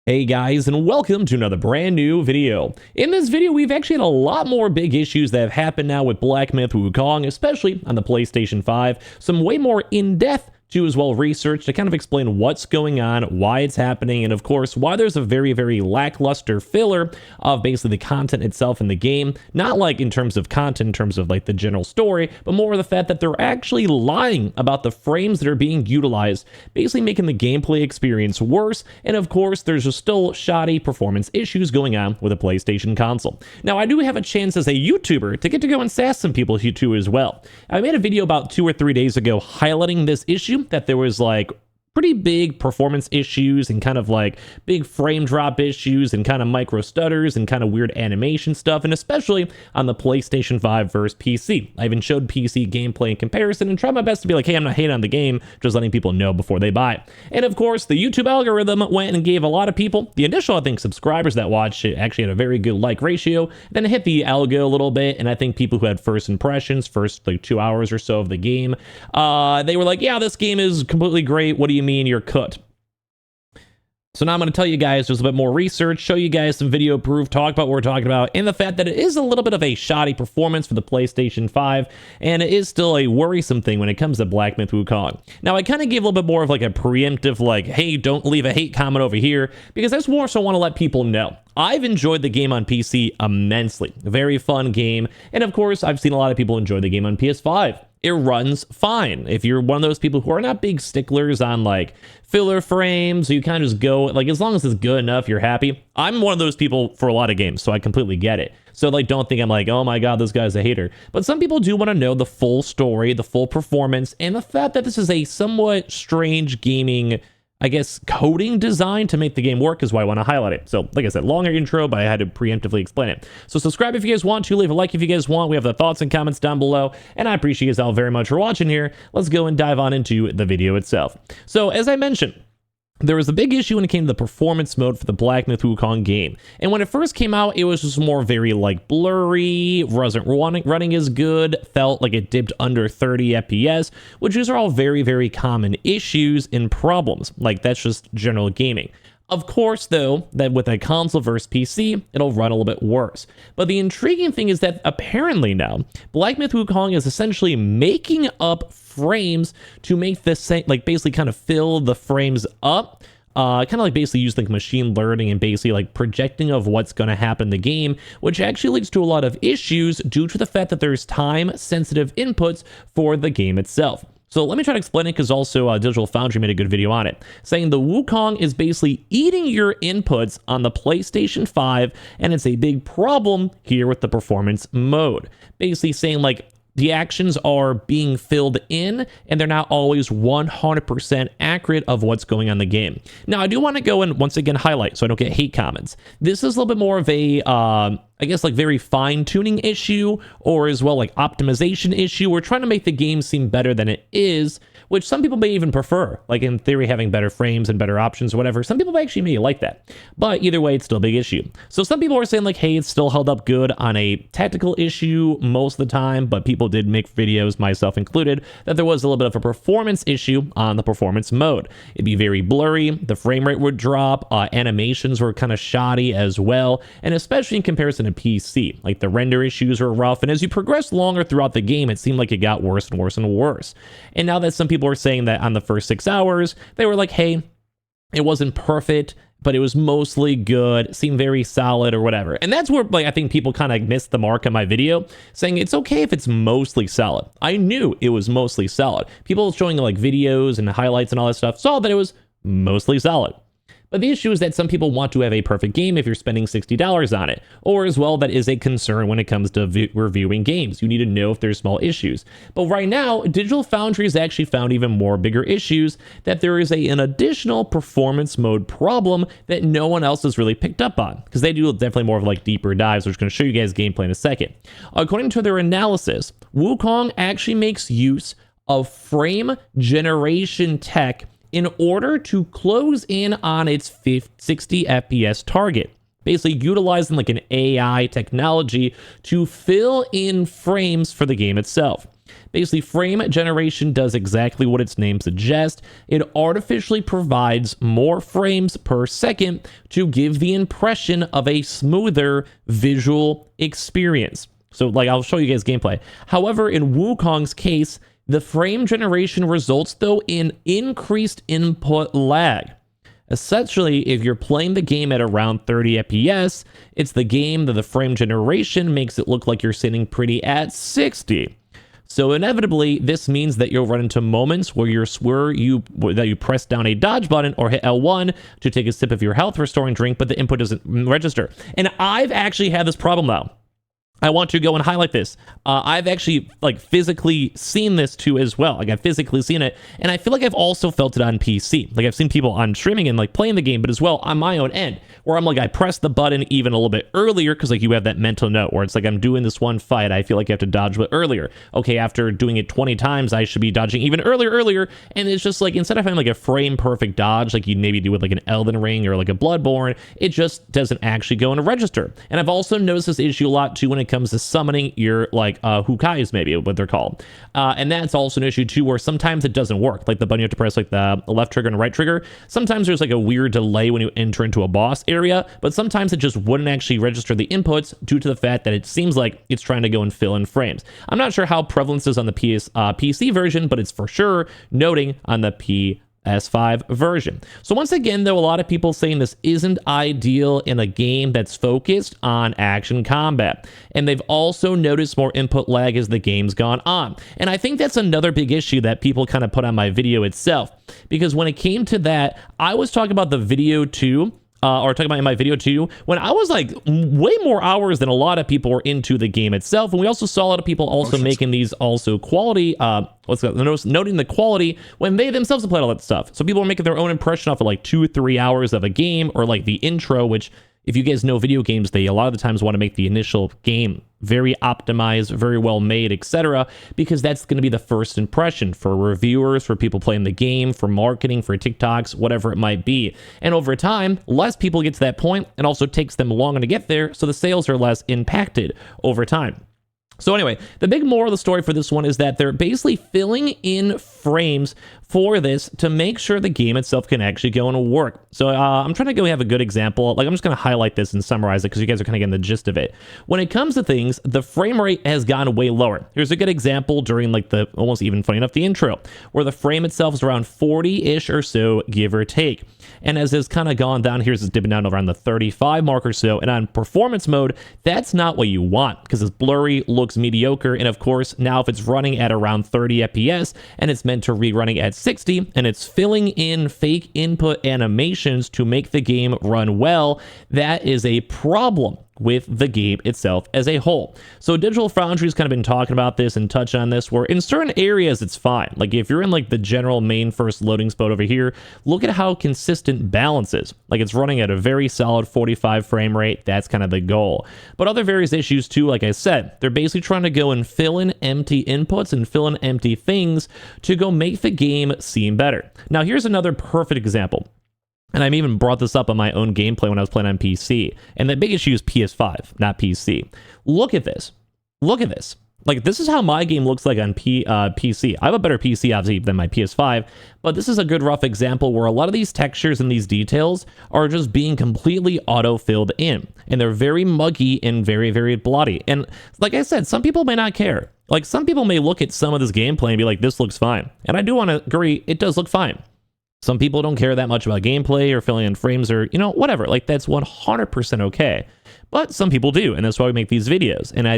Hey guys, and welcome to another brand new video. In this video, we've actually had a lot more big issues that have happened now with Black Myth Wukong, especially on the PlayStation 5. Some way more in-depth to as well research to kind of explain what's going on, why it's happening, and of course, why there's a very lackluster filler of basically the content itself in the game. Not like in terms of content, in terms of like the general story, but more of the fact that they're actually lying about the frames that are being utilized, basically making the gameplay experience worse. And of course, there's just still shoddy performance issues going on with a PlayStation console. Now, I do have a chance as a YouTuber to get to go and sass some people here too as well. I made a video about 2 or 3 days ago highlighting this issue, that there was like pretty big performance issues and kind of like big frame drop issues and kind of micro stutters and kind of weird animation stuff, and especially on the PlayStation 5 versus PC. I even showed PC gameplay in comparison and tried my best to be like, hey, I'm not hating on the game, just letting people know before they buy it. And of course, the YouTube algorithm went and gave a lot of people, the initial, I think, subscribers that watched it actually had a very good like ratio, then it hit the algo a little bit, and I think people who had first impressions, first like 2 hours or so of the game, they were like, yeah, this game is completely great, what do you mean you're cooked? So now I'm going to tell you guys just a bit more research, show you guys some video proof, talk about what we're talking about, and the fact that it is a little bit of a shoddy performance for the PlayStation 5, and it is still a worrisome thing when it comes to Black Myth Wukong. Now, I kind of gave a little bit more of like a preemptive, like, hey, don't leave a hate comment over here, because I just more so want to let people know. I've enjoyed the game on PC immensely. A very fun game, and of course, I've seen a lot of people enjoy the game on PS5. It runs fine. If you're one of those people who are not big sticklers on like filler frames, you kind of just go like, as long as it's good enough, you're happy. I'm one of those people for a lot of games, so I completely get it. So like, don't think I'm like, oh my god, this guy's a hater. But some people do want to know the full story, the full performance, and the fact that this is a somewhat strange gaming, I guess, coding design to make the game work is why I want to highlight it. So, like I said, longer intro, but I had to preemptively explain it. So subscribe if you guys want to, leave a like if you guys want. We have the thoughts and comments down below, and I appreciate you guys all very much for watching here. Let's go and dive on into the video itself. So, as I mentioned, there was a big issue when it came to the performance mode for the Black Myth Wukong game. And when it first came out, it was just more very like blurry, wasn't running as good, felt like it dipped under 30 FPS, which these are all very common issues and problems. Like, that's just general gaming. Of course, though, that with a console versus PC, it'll run a little bit worse. But the intriguing thing is that apparently now, Black Myth Wukong is essentially making up frames to make the same, like basically kind of fill the frames up. Kind of like basically use like machine learning and basically like projecting of what's going to happen in the game, which actually leads to a lot of issues due to the fact that there's time-sensitive inputs for the game itself. So let me try to explain it, because also Digital Foundry made a good video on it, saying the Wukong is basically eating your inputs on the PlayStation 5, and it's a big problem here with the performance mode. Basically saying like, the actions are being filled in, and they're not always 100% accurate of what's going on in the game. Now, I do want to go and once again highlight, so I don't get hate comments. This is a little bit more of a, I guess, like very fine-tuning issue, or as well like optimization issue. We're trying to make the game seem better than it is, which some people may even prefer, like in theory having better frames and better options or whatever. Some people actually may like that, but either way, it's still a big issue. So some people are saying like, hey, it's still held up good on a technical issue most of the time, but people did make videos, myself included, that there was a little bit of a performance issue on the performance mode. It'd be very blurry, the frame rate would drop, animations were kind of shoddy as well, and especially in comparison to PC, like the render issues were rough, and as you progress longer throughout the game, it seemed like it got worse and worse and worse. And now that some people are saying that on the first 6 hours, they were like, hey, it wasn't perfect, but it was mostly good, seemed very solid or whatever. And that's where like I think people kind of missed the mark on my video, saying it's okay if it's mostly solid. I knew it was mostly solid. People showing like videos and highlights and all that stuff saw that it was mostly solid. But the issue is that some people want to have a perfect game if you're spending $60 on it, or as well, that is a concern when it comes to reviewing games. You need to know if there's small issues. But right now, Digital Foundry has actually found even more bigger issues, that there is an additional performance mode problem that no one else has really picked up on, because they do definitely more of like deeper dives, which is going to show you guys gameplay in a second. According to their analysis, Wukong actually makes use of frame generation tech in order to close in on its 60 FPS target. Basically utilizing like an AI technology to fill in frames for the game itself. Basically, frame generation does exactly what its name suggests. It artificially provides more frames per second to give the impression of a smoother visual experience. So like, I'll show you guys gameplay. However, in Wukong's case, the frame generation results though in increased input lag. Essentially, if you're playing the game at around 30 FPS, it's the game that the frame generation makes it look like you're sitting pretty at 60. So inevitably, this means that you'll run into moments where you press down a dodge button or hit L1 to take a sip of your health restoring drink, but the input doesn't register. And I've actually had this problem now. I want to go and highlight this. I've actually like physically seen this too as well. Like I've physically seen it, and I feel like I've also felt it on PC. Like I've seen people on streaming and like playing the game, but as well on my own end, where I'm like, I press the button even a little bit earlier because like you have that mental note where it's like I'm doing this one fight, I feel like you have to dodge it earlier. Okay, after doing it 20 times, I should be dodging even earlier, and it's just like instead of having like a frame perfect dodge like you'd maybe do with like an Elden Ring or like a Bloodborne, it just doesn't actually go into register. And I've also noticed this issue a lot too when it comes to summoning your like Hukais, maybe what they're called, and that's also an issue too where sometimes it doesn't work. Like the button you have to press like the left trigger and right trigger, sometimes there's like a weird delay when you enter into a boss area, but sometimes it just wouldn't actually register the inputs due to the fact that it seems like it's trying to go and fill in frames. I'm not sure how prevalent is on the PC version, but it's for sure noting on the PS5 version. So once again, though, a lot of people saying this isn't ideal in a game that's focused on action combat. And they've also noticed more input lag as the game's gone on. And I think that's another big issue that people kind of put on my video itself. Because when it came to that, I was talking about the video too, or talking about in my video too, when I was like way more hours than a lot of people were into the game itself. And we also saw a lot of people also making these also quality, noting the quality when they themselves applied all that stuff. So people were making their own impression off of like 2 or 3 hours of a game, or like the intro, which if you guys know video games, they a lot of the times want to make the initial game very optimized, very well made, etc., because that's going to be the first impression for reviewers, for people playing the game, for marketing, for TikToks, whatever it might be. And over time, less people get to that point, and also takes them longer to get there, so the sales are less impacted over time. So anyway, the big moral of the story for this one is that they're basically filling in frames for this to make sure the game itself can actually go and work. So I'm trying to go have a good example. Like I'm just going to highlight this and summarize it because you guys are kind of getting the gist of it. When it comes to things, the frame rate has gone way lower. Here's a good example during like the almost even funny enough the intro, where the frame itself is around 40-ish or so, give or take. And as it's kind of gone down, here's it's dipping down around the 35 mark or so. And on performance mode, that's not what you want because it's blurry, looks mediocre. And of course, now if it's running at around 30 FPS and it's meant to rerunning at 60 and it's filling in fake input animations to make the game run well, that is a problem with the game itself as a whole. So Digital Foundry's kind of been talking about this and touch on this, where in certain areas it's fine. Like if you're in like the general main first loading spot over here, look at how consistent balance is. Like it's running at a very solid 45 frame rate. That's kind of the goal. But other various issues too, like I said, they're basically trying to go and fill in empty inputs and fill in empty things to go make the game seem better. Now here's another perfect example. And I've even brought this up on my own gameplay when I was playing on PC. And the big issue is PS5, not PC. Look at this. Look at this. Like, this is how my game looks like on PC. I have a better PC, obviously, than my PS5. But this is a good rough example where a lot of these textures and these details are just being completely auto-filled in. And they're very muggy and very, very blotty. And like I said, some people may not care. Like, some people may look at some of this gameplay and be like, this looks fine. And I do want to agree, it does look fine. Some people don't care that much about gameplay or filling in frames or, you know, whatever. Like, that's 100% okay. But some people do, and that's why we make these videos. And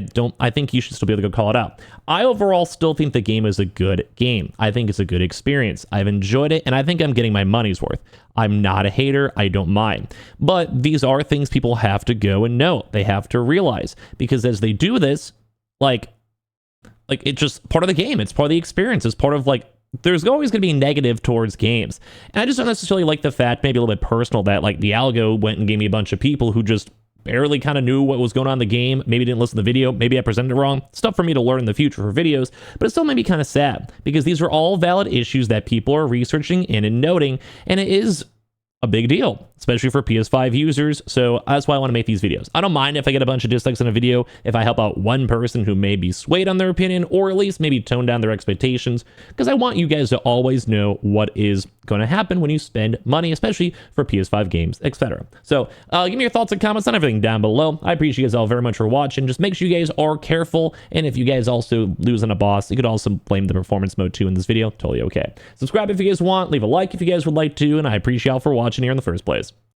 I think you should still be able to go call it out. I overall still think the game is a good game. I think it's a good experience. I've enjoyed it, and I think I'm getting my money's worth. I'm not a hater. I don't mind. But these are things people have to go and know. They have to realize. Because as they do this, like it's just part of the game. It's part of the experience. It's part of, like, there's always going to be negative towards games. And I just don't necessarily like the fact, maybe a little bit personal, that like the algo went and gave me a bunch of people who just barely kind of knew what was going on in the game, maybe didn't listen to the video, maybe I presented it wrong. Stuff for me to learn in the future for videos, but it still made me kind of sad because these are all valid issues that people are researching in and noting, and it is a big deal, especially for PS5 users. So that's why I want to make these videos. I don't mind if I get a bunch of dislikes in a video, if I help out one person who may be swayed on their opinion, or at least maybe tone down their expectations, because I want you guys to always know what is going to happen when you spend money, especially for PS5 games, etc. So give me your thoughts and comments on everything down below. I appreciate you guys all very much for watching. Just make sure you guys are careful, and if you guys also lose on a boss, you could also blame the performance mode too in this video. Totally okay. Subscribe if you guys want, leave a like if you guys would like to, and I appreciate y'all for watching here in the first place.